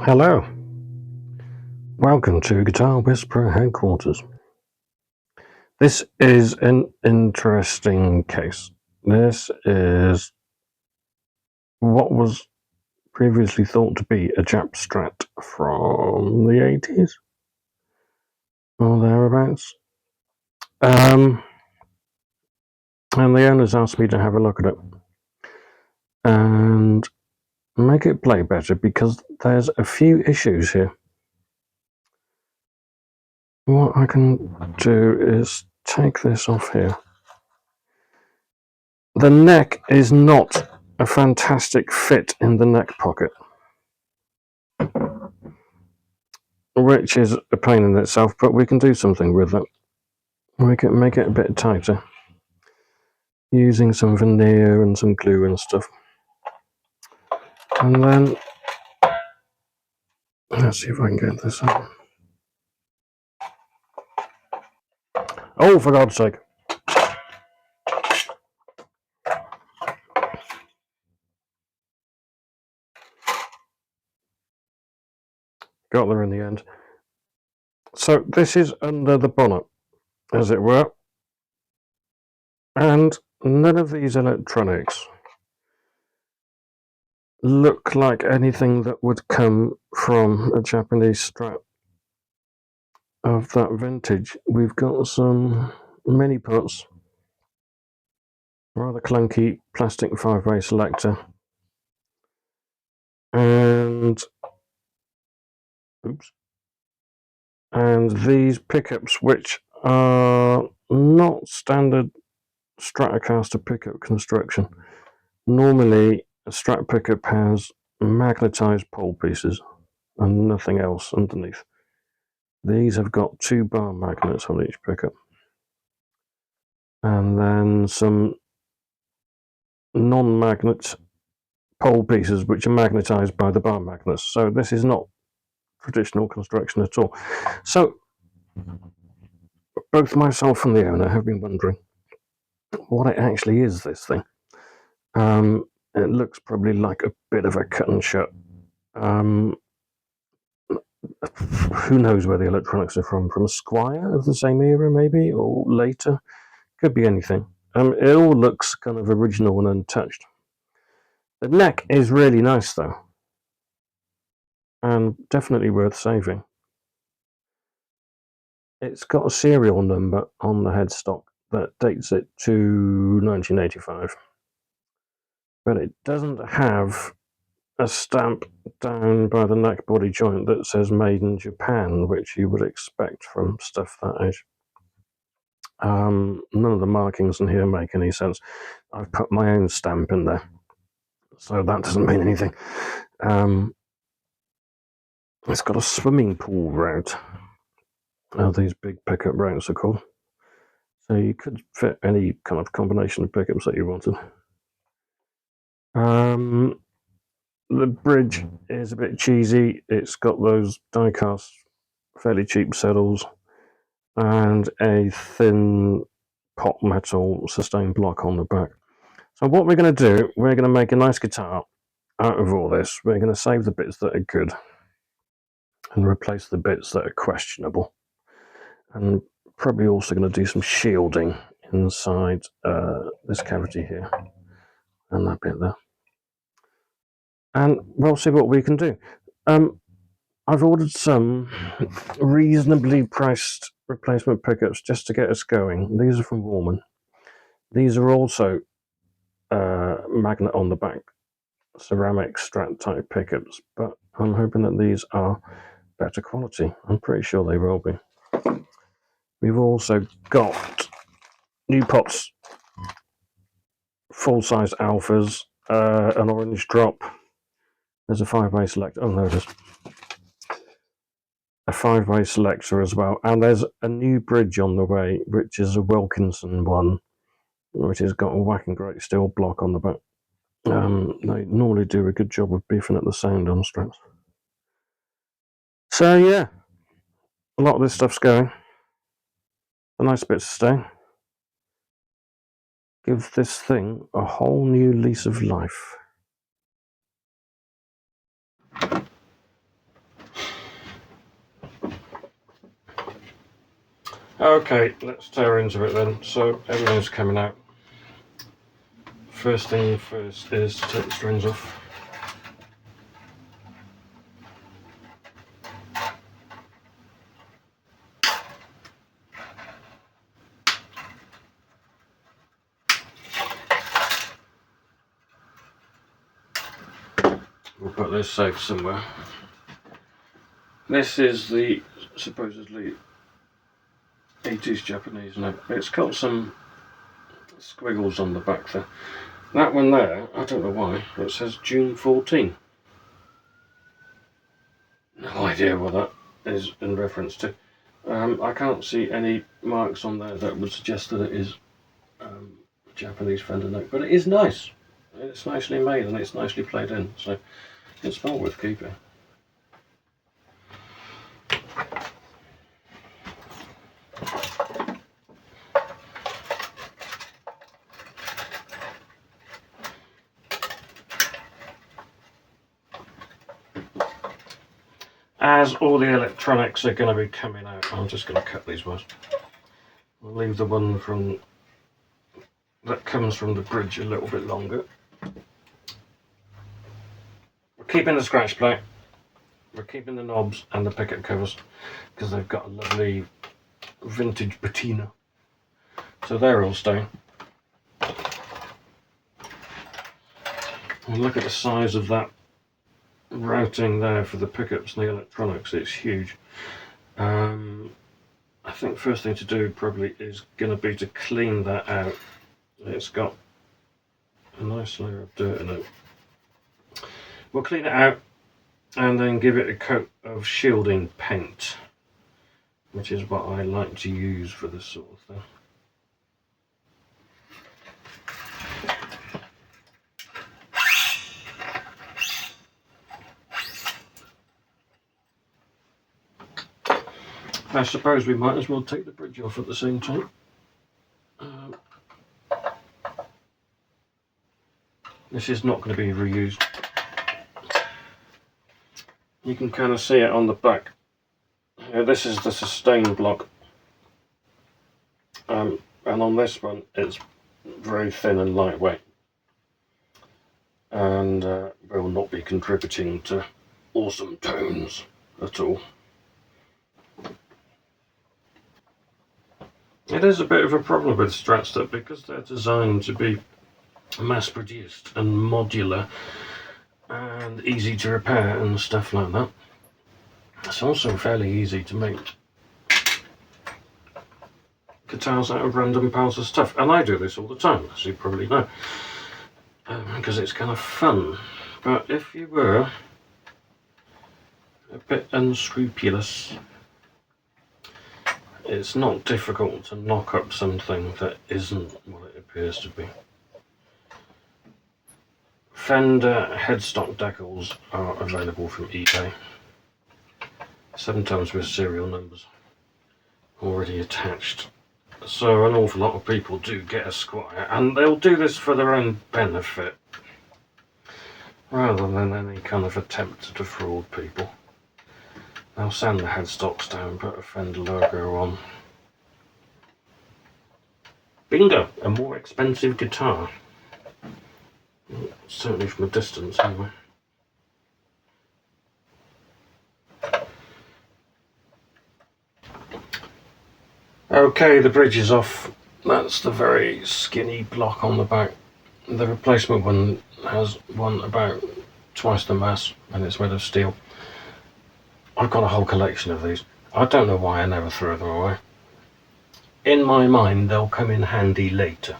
Hello, welcome to Guitar Whisperer Headquarters. This is an interesting case. This is what was previously thought to be a Jap Strat from the 80s or thereabouts. And the owners asked me to have a look at it and make it play better because there's a few issues here. What I can do is take this off here. The neck is not a fantastic fit in the neck pocket, which is a pain in itself, but we can do something with it. We can make it a bit tighter using some veneer and some glue and stuff. And then, let's see if I can get this up. Oh, for God's sake. Got there in the end. So this is under the bonnet, as it were. And none of these electronics look like anything that would come from a Japanese Strat of that vintage. We've got some mini puts, rather clunky plastic 5-way selector, and these pickups, which are not standard Stratocaster pickup construction. Normally a Strat pickup has magnetized pole pieces and nothing else underneath. These have got 2 bar magnets on each pickup, and then some non-magnet pole pieces which are magnetized by the bar magnets. So this is not traditional construction at all. So both myself and the owner have been wondering what it actually is, this thing. It looks probably like a bit of a cut and shut. Who knows where the electronics are from Squire of the same era maybe, or later. Could be anything. It all looks kind of original and untouched. The neck is really nice though, and definitely worth saving. It's got a serial number on the headstock that dates it to 1985, but it doesn't have a stamp down by the neck body joint that says made in Japan, which you would expect from stuff that age. None of the markings in here make any sense. I've put my own stamp in there, so that doesn't mean anything. It's got a swimming pool route. These big pickup routes are called. So you could fit any kind of combination of pickups that you wanted. The bridge is a bit cheesy. It's got those die-cast, fairly cheap saddles, and a thin pot metal sustain block on the back. So what we're going to do, we're going to make a nice guitar out of all this. We're going to save the bits that are good and replace the bits that are questionable. And probably also going to do some shielding inside this cavity here and that bit there. And we'll see what we can do. I've ordered some reasonably priced replacement pickups just to get us going. These are from Warman. These are also magnet on the back, ceramic Strat type pickups, but I'm hoping that these are better quality. I'm pretty sure they will be. We've also got new pots, full-size alphas, an orange drop. There's a 5-way selector. Oh, there it is. A 5-way selector as well, and there's a new bridge on the way, which is a Wilkinson one, which has got a whacking great steel block on the back. They normally do a good job of beefing up the sound on Strats. So yeah, a lot of this stuff's going. A nice bit to stay. Give this thing a whole new lease of life. Okay, let's tear into it then. So everything's coming out. First thing first is to take the strings off. We'll put this safe somewhere. This is the supposedly 80s Japanese note. It's got some squiggles on the back there. That one there, I don't know why, it says June 14. No idea what that is in reference to. I can't see any marks on there that would suggest that it is Japanese Fender note, but it is nice. It's nicely made and it's nicely played in, so it's well worth keeping. As all the electronics are going to be coming out, I'm just going to cut these ones. We'll leave the one that comes from the bridge a little bit longer. We're keeping the scratch plate, we're keeping the knobs and the pickup covers because they've got a lovely vintage patina. So they're all staying. And look at the size of that routing there for the pickups and the electronics. It's huge. I think first thing to do probably is going to be to clean that out. It's got a nice layer of dirt in it. We'll clean it out and then give it a coat of shielding paint, which is what I like to use for this sort of thing. I suppose we might as well take the bridge off at the same time. This is not going to be reused. You can kind of see it on the back. This is the sustain block. And on this one it's very thin and lightweight. And will not be contributing to awesome tones at all. It is a bit of a problem with Strats that because they're designed to be mass produced and modular and easy to repair and stuff like that, it's also fairly easy to make guitars out of random piles of stuff. And I do this all the time, as you probably know, because it's kind of fun. But if you were a bit unscrupulous, it's not difficult to knock up something that isn't what it appears to be. Fender headstock decals are available from eBay, sometimes with serial numbers already attached. So an awful lot of people do get a Squire, and they'll do this for their own benefit, rather than any kind of attempt to defraud people. They'll sand the headstocks down, put a Fender logo on. Bingo! A more expensive guitar. Certainly from a distance, anyway. Okay, the bridge is off. That's the very skinny block on the back. The replacement one has one about twice the mass, and it's made of steel. I've got a whole collection of these. I don't know why I never threw them away. In my mind, they'll come in handy later.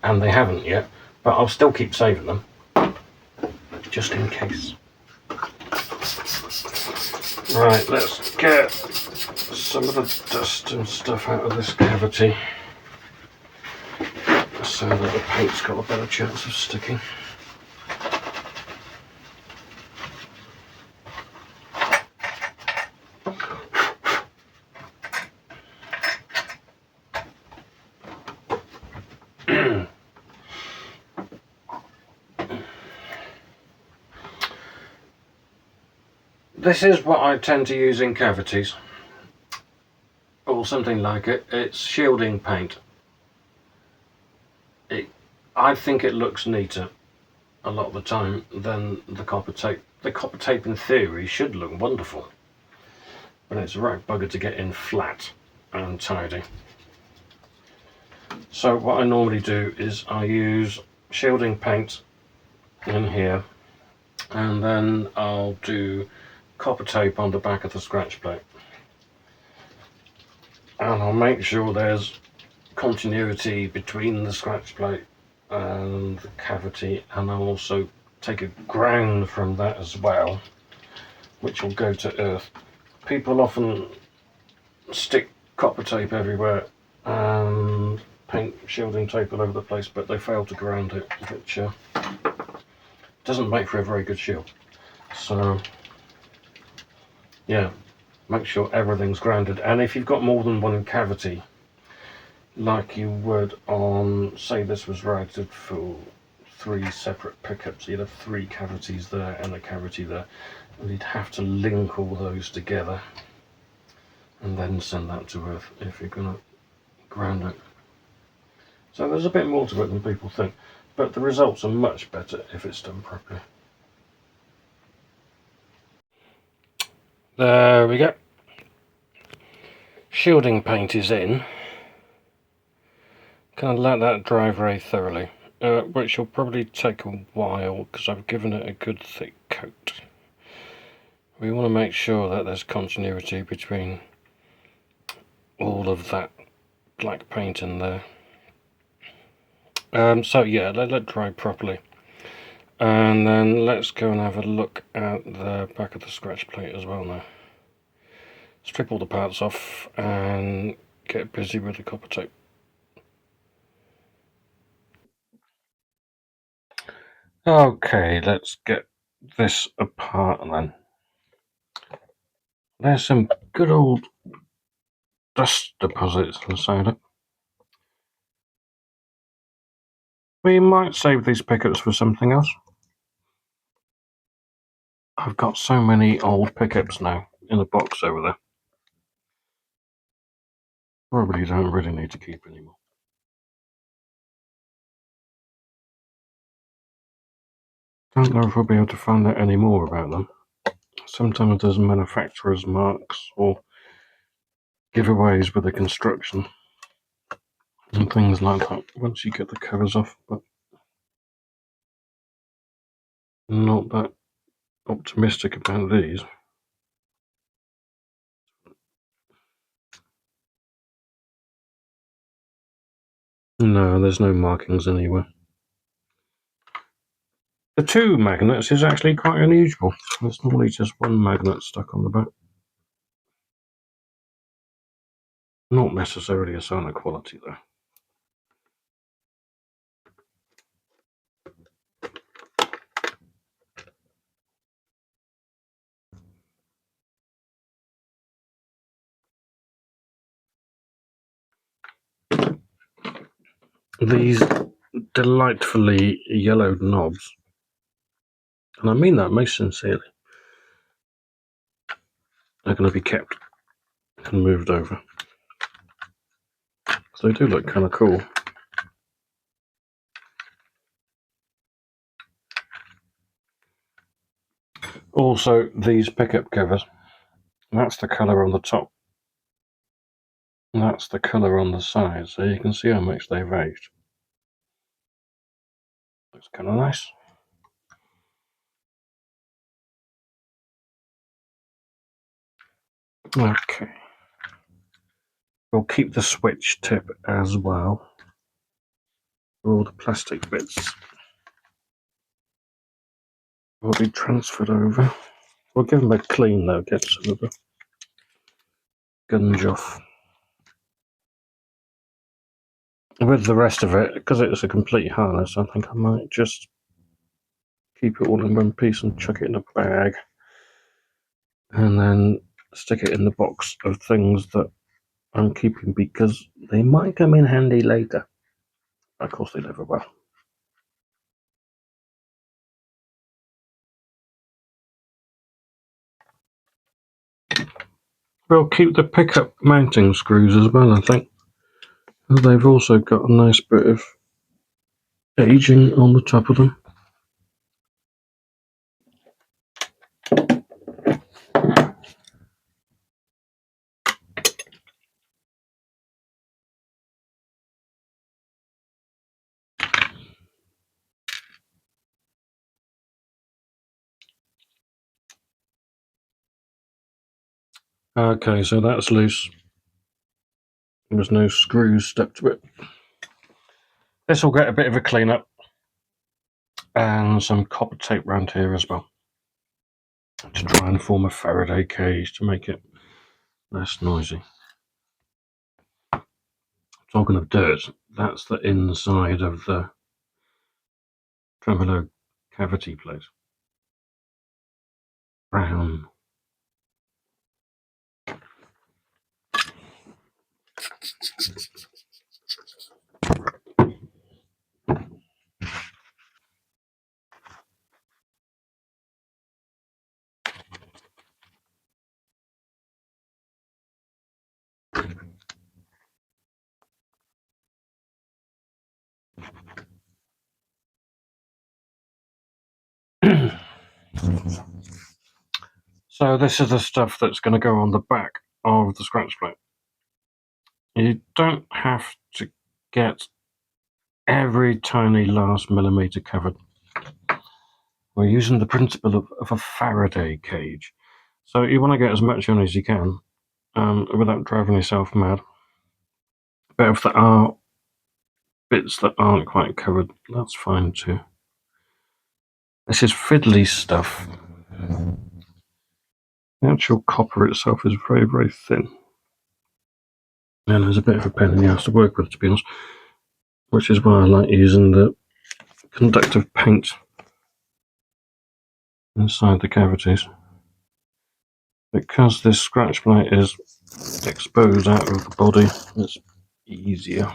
And they haven't yet, but I'll still keep saving them, just in case. Right, let's get some of the dust and stuff out of this cavity so that the paint's got a better chance of sticking. This is what I tend to use in cavities. or something like it, it's shielding paint. I think it looks neater a lot of the time than the copper tape. The copper tape in theory should look wonderful, but it's a right bugger to get in flat and tidy. So what I normally do is I use shielding paint in here, and then I'll do copper tape on the back of the scratch plate, and I'll make sure there's continuity between the scratch plate and the cavity, and I'll also take a ground from that as well, which will go to earth. People often stick copper tape everywhere and paint shielding tape all over the place, but they fail to ground it, which doesn't make for a very good shield. So yeah, make sure everything's grounded, and if you've got more than one cavity, like you would on, say this was routed for 3 separate pickups, you'd have 3 cavities there and a cavity there, and you'd have to link all those together and then send that to earth if you're going to ground it. So there's a bit more to it than people think, but the results are much better if it's done properly. There we go. Shielding paint is in. Can I let that dry very thoroughly, which will probably take a while because I've given it a good thick coat. We want to make sure that there's continuity between all of that black paint in there. So yeah, let it dry properly, and then let's go and have a look at the back of the scratch plate as well now. Strip all the parts off and get busy with the copper tape. Okay, let's get this apart then. There's some good old dust deposits inside it. We might save these pickups for something else. I've got so many old pickups now in a box over there. Probably don't really need to keep anymore. Don't know if we'll be able to find out any more about them. Sometimes there's manufacturer's marks or giveaways with the construction and things like that once you get the covers off, but not that optimistic about these. No, there's no markings anywhere. The 2 magnets is actually quite unusual. There's normally just 1 magnet stuck on the back. Not necessarily a sign of quality though. These delightfully yellowed knobs, and I mean that most sincerely, are going to be kept and moved over. So they do look kind of cool. Also, these pickup covers, that's the colour on the top, and that's the colour on the side, so you can see how much they've aged. Looks kind of nice. Okay. We'll keep the switch tip as well. All the plastic bits will be transferred over. We'll give them a clean though, get some of the gunge off. With the rest of it, because it's a complete harness, I think I might just keep it all in one piece and chuck it in a bag, and then stick it in the box of things that I'm keeping because they might come in handy later. Of course they never will. We'll keep the pickup mounting screws as well, I think. They've also got a nice bit of aging on the top of them. Okay, so that's loose. There's no screws stuck to it. This will get a bit of a clean up and some copper tape around here as well to try and form a Faraday cage to make it less noisy. Talking of dirt, that's the inside of the tremolo cavity plate. Brown. So this is the stuff that's going to go on the back of the scratch plate. You don't have to get every tiny last millimetre covered. We're using the principle of a Faraday cage. So you want to get as much on as you can without driving yourself mad. But if there are bits that aren't quite covered, that's fine too. This is fiddly stuff. The actual copper itself is very, very thin. And there's a bit of a pain in the ass to work with, to be honest. Which is why I like using the conductive paint inside the cavities. Because this scratch plate is exposed out of the body, it's easier.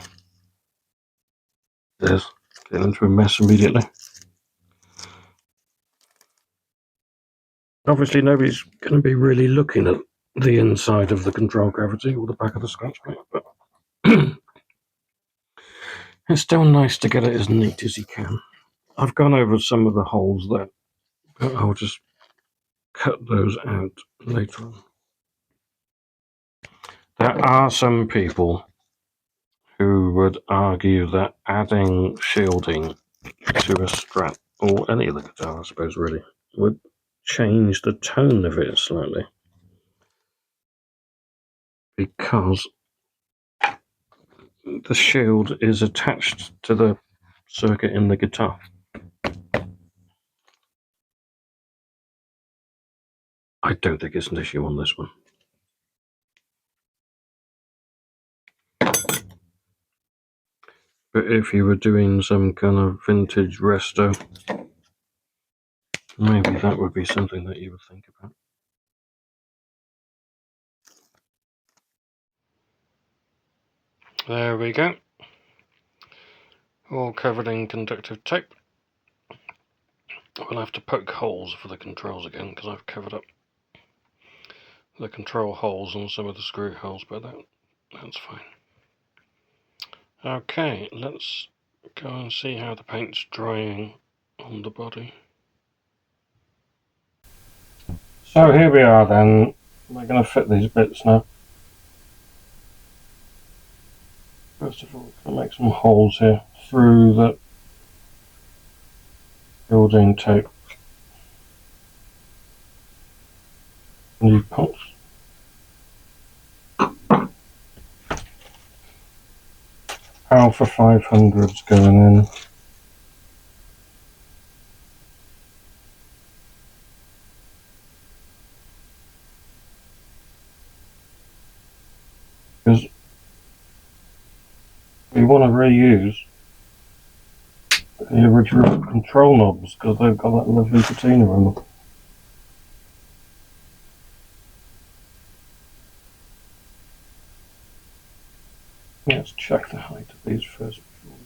There's getting into a mess immediately. Obviously nobody's going to be really looking at the inside of the control cavity or the back of the scratch plate, but it's still nice to get it as neat as you can. I've gone over some of the holes there, but I'll just cut those out later on. There are some people who would argue that adding shielding to a Strat, or any of the guitar I suppose really, would change the tone of it slightly. Because the shield is attached to the circuit in the guitar. I don't think it's an issue on this one. But if you were doing some kind of vintage resto, maybe that would be something that you would think about. There we go. All covered in conductive tape. We'll have to poke holes for the controls again because I've covered up the control holes and some of the screw holes, but that's fine. Okay, let's go and see how the paint's drying on the body. So here we are then. We're going to fit these bits now. First of all, we're going to make some holes here through the building tape. New pots. Alpha 500's going in. Because we want to reuse the original control knobs because they've got that lovely patina on them. Let's check the height of these first before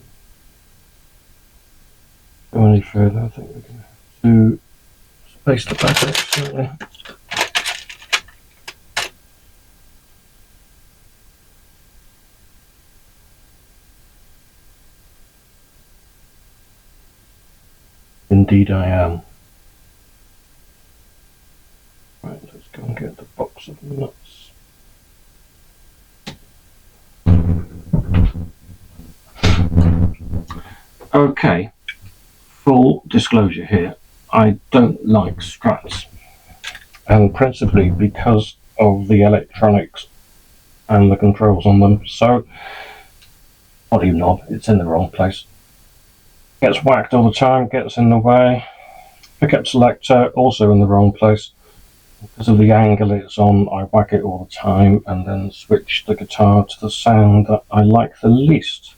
we go any further. I think we're going to have to space the back out slightly. Indeed I am. Right, let's go and get the box of nuts. Okay, full disclosure here, I don't like Strats, and principally because of the electronics and the controls on them. So, body knob, it's in the wrong place. Gets whacked all the time, gets in the way. Pickup selector, also in the wrong place. Because of the angle it's on, I whack it all the time and then switch the guitar to the sound that I like the least.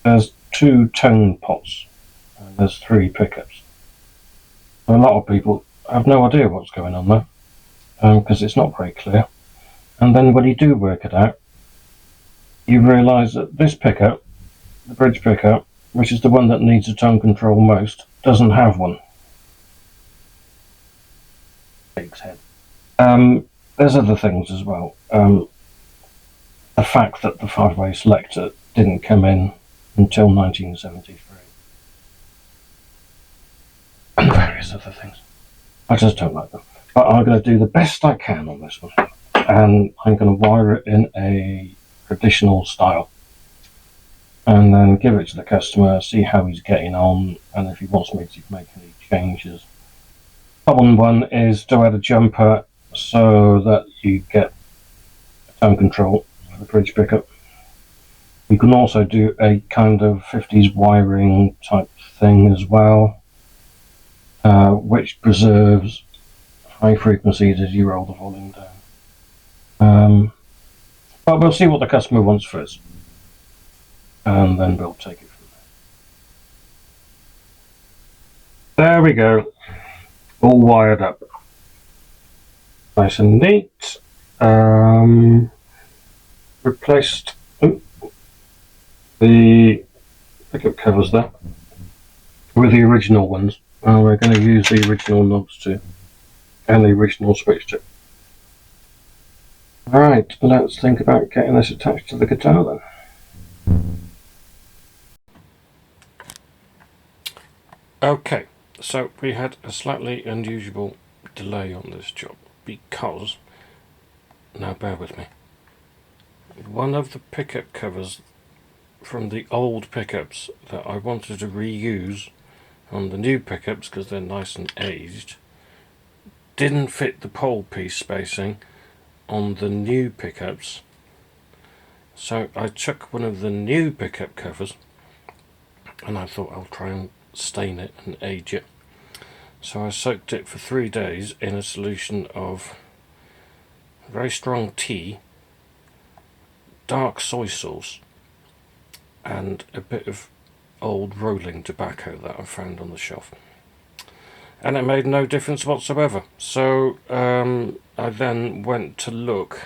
There's 2 tone pots and there's 3 pickups. A lot of people have no idea what's going on there because it's not very clear. And then when you do work it out, you realise that this pickup, the bridge pickup, which is the one that needs a tone control most, doesn't have one. Head. There's other things as well. The fact that the 5-way selector didn't come in until 1973. And various other things. I just don't like them. But I'm going to do the best I can on this one. And I'm going to wire it in a traditional style. And then give it to the customer, see how he's getting on, and if he wants me to make any changes. Common one is to add a jumper so that you get tone control for the bridge pickup. You can also do a kind of 50s wiring type thing as well, which preserves high frequencies as you roll the volume down. But we'll see what the customer wants first, and then we'll take it from there. There we go. All wired up. Nice and neat. Replaced the pickup covers there with the original ones. We're going to use the original knobs too, and the original switch too. Alright, let's think about getting this attached to the guitar then. Okay. So we had a slightly unusual delay on this job because, now bear with me, one of the pickup covers from the old pickups that I wanted to reuse on the new pickups because they're nice and aged didn't fit the pole piece spacing on the new pickups. So I took one of the new pickup covers and I thought I'll try and stain it and age it. So I soaked it for 3 days in a solution of very strong tea, dark soy sauce, and a bit of old rolling tobacco that I found on the shelf. And it made no difference whatsoever. So I then went to look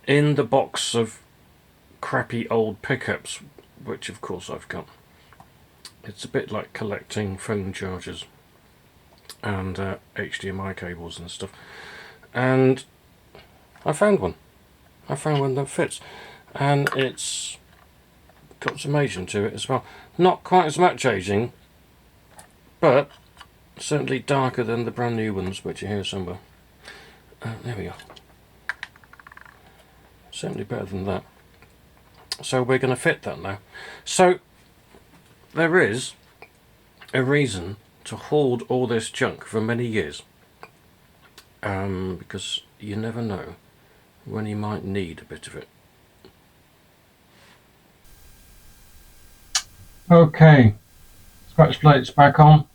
in the box of crappy old pickups, which of course I've got. It's a bit like collecting phone chargers and HDMI cables and stuff. And I found one. I found one that fits. And it's got some aging to it as well. Not quite as much aging, but certainly darker than the brand new ones, which are here somewhere. There we go. Certainly better than that. So we're going to fit that now. So there is a reason to hoard all this junk for many years, because you never know when you might need a bit of it. Okay, scratch plate's back on,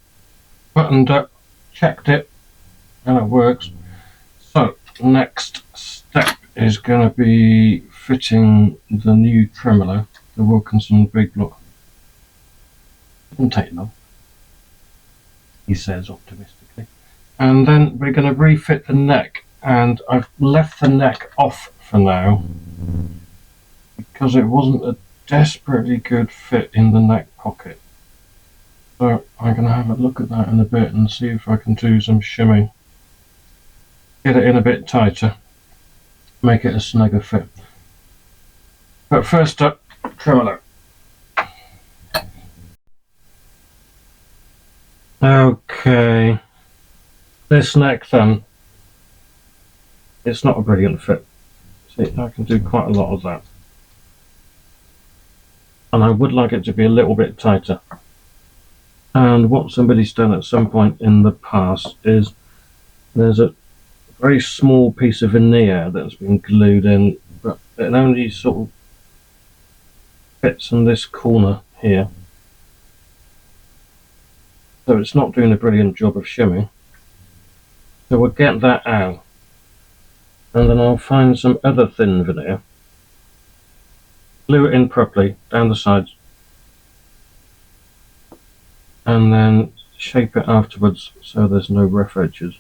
buttoned up, checked it, and it works. So next step is going to be fitting the new tremolo, the Wilkinson Big Block. Doesn't take long, he says optimistically. And then we're going to refit the neck, and I've left the neck off for now because it wasn't a desperately good fit in the neck pocket. So I'm going to have a look at that in a bit and see if I can do some shimming, get it in a bit tighter, make it a snugger fit. But first up, tremolo. Okay, this neck then, it's not a brilliant fit. See, I can do quite a lot of that. And I would like it to be a little bit tighter. And what somebody's done at some point in the past is there's a very small piece of veneer that's been glued in, but it only sort of fits in this corner here. So it's not doing a brilliant job of shimming. So we'll get that out. And then I'll find some other thin veneer, glue it in properly down the sides, and then shape it afterwards so there's no rough edges.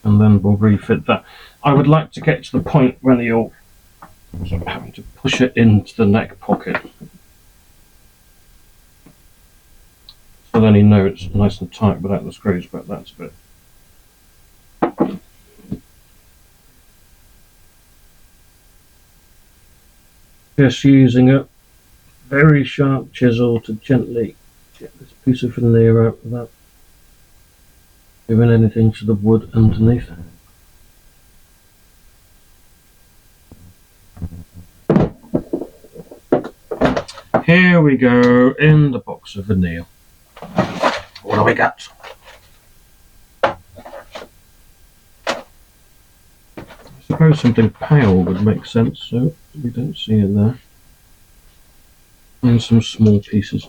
And then we'll refit that. I would like to get to the point when you're sort of having to push it into the neck pocket. So then you know it's nice and tight without the screws, but that's a bit. Just using a very sharp chisel to gently get this piece of veneer out without doing anything to the wood underneath. Here we go in the box of veneer. What do we got? I suppose something pale would make sense, so we don't see it there. And some small pieces.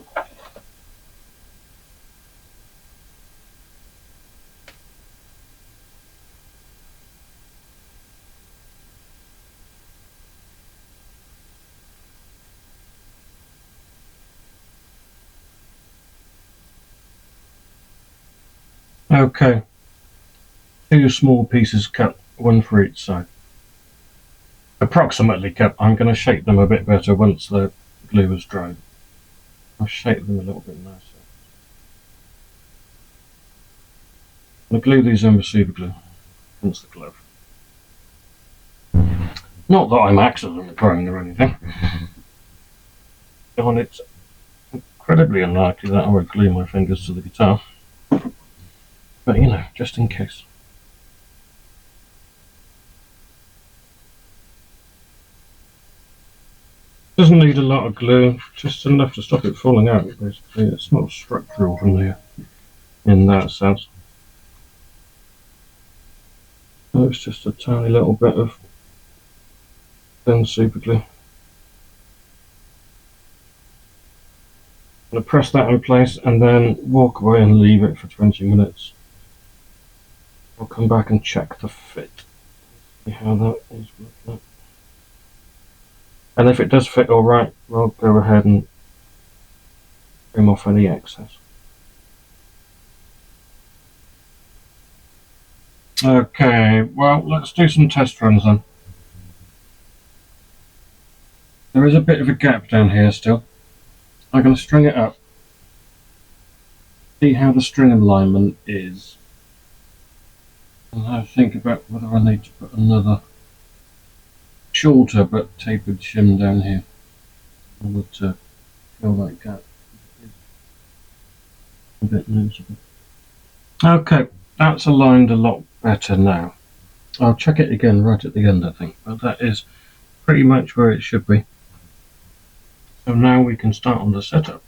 Okay, 2 small pieces cut, 1 for each side. Approximately cut. I'm going to shape them a bit better once the glue is dried. I'll shape them a little bit nicer. I'll glue these in with super glue against the glove. Not that I'm accidentally prone or anything. And it's incredibly unlikely that I would glue my fingers to the guitar. But you know, just in case. Doesn't need a lot of glue, just enough to stop it falling out, basically. It's not structural veneer in that sense. So it's just a tiny little bit of thin super glue. I'm going to press that in place and then walk away and leave it for 20 minutes. I'll come back and check the fit. See how that is working out. And if it does fit alright, we'll go ahead and trim off any excess. Okay, well, let's do some test runs then. There is a bit of a gap down here still. I'm going to string it up. See how the string alignment is. And I think about whether I need to put another shorter but tapered shim down here in order to fill that gap. A bit noticeable. Okay, that's aligned a lot better now. I'll check it again right at the end, I think, but that is pretty much where it should be. So now we can start on the setup.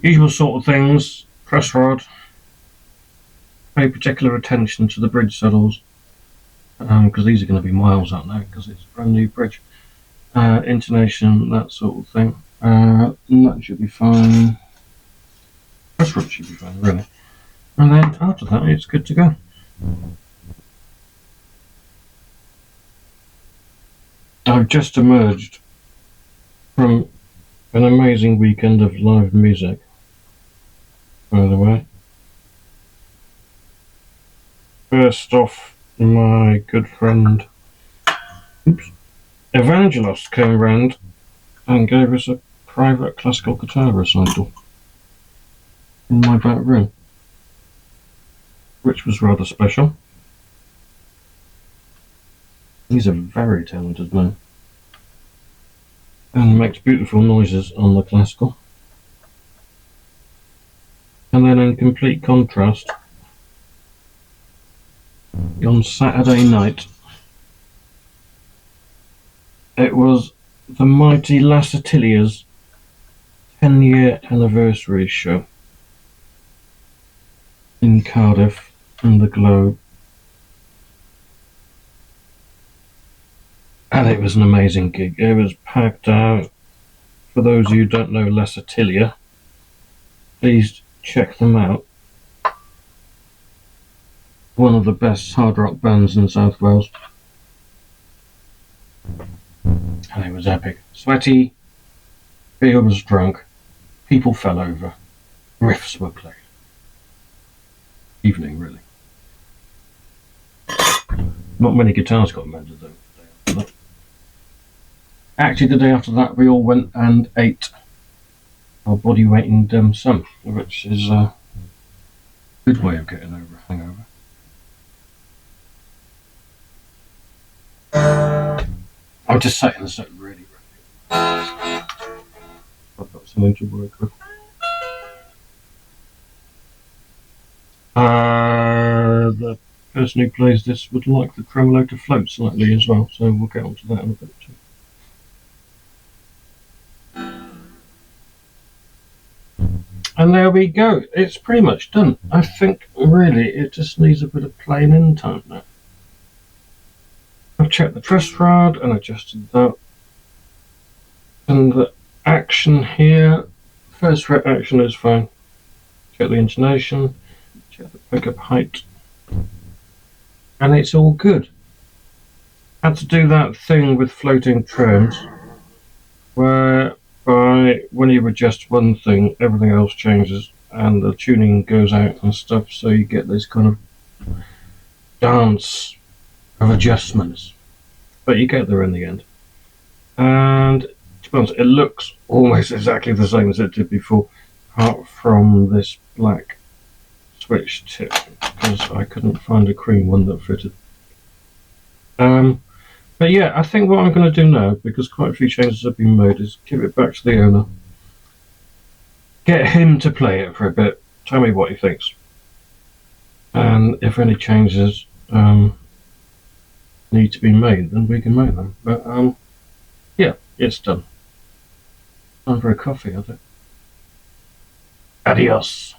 Usual sort of things: press rod, pay particular attention to the bridge saddles, because these are going to be miles out now because it's a brand new bridge. Intonation, that sort of thing. And that should be fine. Press rod should be fine, really. And then after that, it's good to go. I've just emerged from an amazing weekend of live music, by the way. First off, my good friend Evangelos came round and gave us a private classical guitar recital in my back room, which was rather special. He's a very talented man and makes beautiful noises on the classical. And then in complete contrast, on Saturday night, it was the mighty Las Atilia's 10-year anniversary show in Cardiff in the Globe. And it was an amazing gig. It was packed out. For those of you who don't know Les Atilia, please check them out. One of the best hard rock bands in South Wales. And it was epic. Sweaty, beer was drunk, people fell over, riffs were played. Evening, really. Not many guitars got mended though. The day after that. Actually, the day after that, we all went and ate our body weight in dim sum, which is a good way of getting over a hangover. I'm just setting this up really rapidly. I've got something to work with. The person who plays this would like the tremolo to float slightly as well, so we'll get onto that in a bit too. And there we go. It's pretty much done. I think really it just needs a bit of playing in time now. I've checked the truss rod and adjusted that. And the action here, first fret action is fine. Check the intonation, check the pickup height, and it's all good. Had to do that thing with floating trims, whereby when you adjust one thing, everything else changes and the tuning goes out and stuff, so you get this kind of dance of adjustments. But you get there in the end. And to be honest, it looks almost exactly the same as it did before, apart from this black switch tip, because I couldn't find a cream one that fitted. But yeah, I think what I'm going to do now, because quite a few changes have been made, is give it back to the owner, get him to play it for a bit, tell me what he thinks, and if any changes need to be made, then we can make them. But yeah, it's done. Time for a coffee, I think. Adios.